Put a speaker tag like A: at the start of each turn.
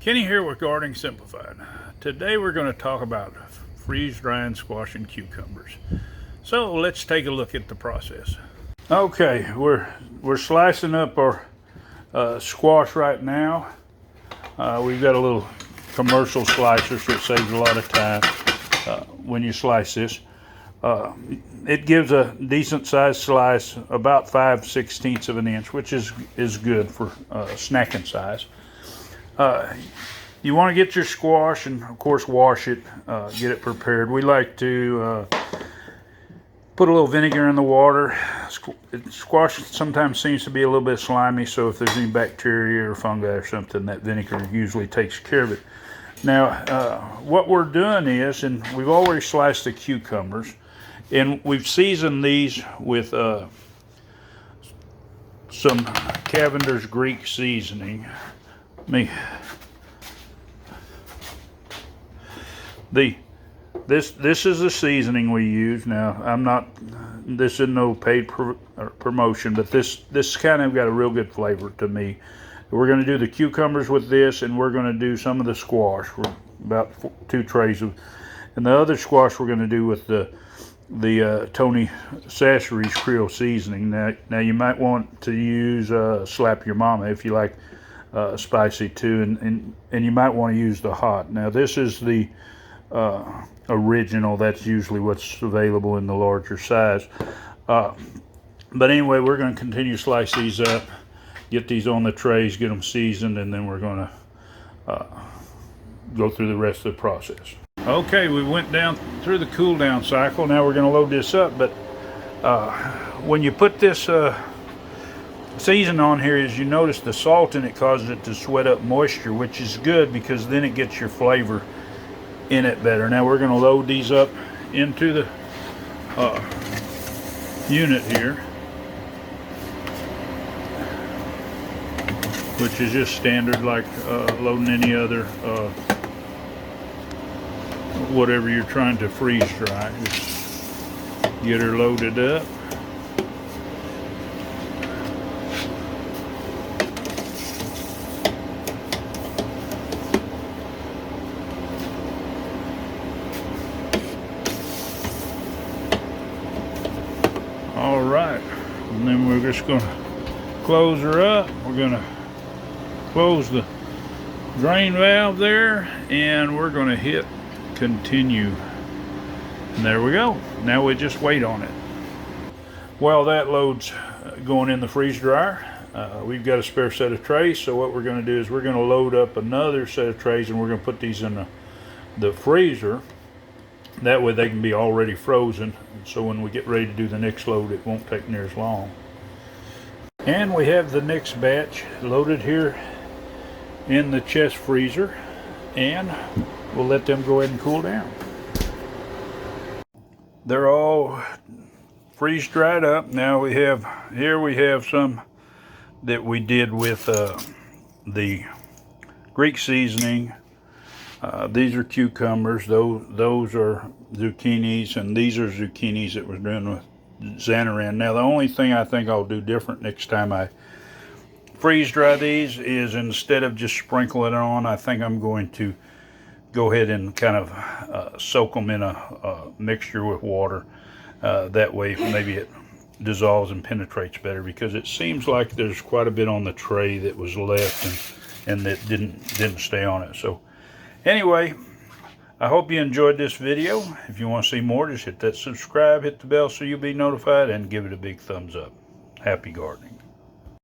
A: Kenny here with Gardening Simplified. Today we're going to talk about freeze-drying squash and cucumbers. So let's take a look at the process. Okay, we're slicing up our squash right now. We've got a little commercial slicer, so it saves a lot of time when you slice this. It gives a decent sized slice, about 5/16 of an inch, which is good for snacking size. You want to get your squash and of course wash it, get it prepared. We like to put a little vinegar in the water. Squash sometimes seems to be a little bit slimy, so if there's any bacteria or fungi or something, that vinegar usually takes care of it. Now what we're doing is, and we've already sliced the cucumbers, and we've seasoned these with some Cavender's Greek seasoning. This is the seasoning we use. Now this is no paid promotion, but this kind of got a real good flavor to me. We're going to do the cucumbers with this, and we're going to do some of the squash. We're about 2 trays of, and the other squash we're going to do with the Tony Chachere's Creole seasoning. Now you might want to use Slap Your Mama if you like spicy too, and you might want to use the hot. Now this is the original. That's usually what's available in the larger size. But anyway, we're going to continue to slice these up, get these on the trays, get them seasoned, and then we're going to go through the rest of the process. Okay, we went down through the cool down cycle. Now we're going to load this up. But when you put this season on here, as you notice, the salt in it causes it to sweat up moisture, which is good because then it gets your flavor in it better. Now we're going to load these up into the unit here, which is just standard, like loading any other whatever you're trying to freeze dry. Just get her loaded up. All right, and then we're just going to close her up. We're going to close the drain valve there, and we're going to hit continue. And there we go. Now we just wait on it. While that loads going in the freeze dryer, we've got a spare set of trays. So what we're going to do is we're going to load up another set of trays, and we're going to put these in the freezer. That way they can be already frozen, so when we get ready to do the next load, it won't take near as long. And we have the next batch loaded here in the chest freezer, and we'll let them go ahead and cool down. They're all freeze dried up. Now we have some that we did with the Greek seasoning. These are cucumbers. Those are zucchinis, and these are zucchinis that we're doing with Zatarain. Now the only thing I think I'll do different next time I freeze dry these is, instead of just sprinkling it on, I think I'm going to go ahead and kind of soak them in a mixture with water. That way maybe it dissolves and penetrates better, because it seems like there's quite a bit on the tray that was left and that didn't stay on it. So anyway, I hope you enjoyed this video. If you want to see more, just hit that subscribe, hit the bell so you'll be notified, and give it a big thumbs up. Happy gardening.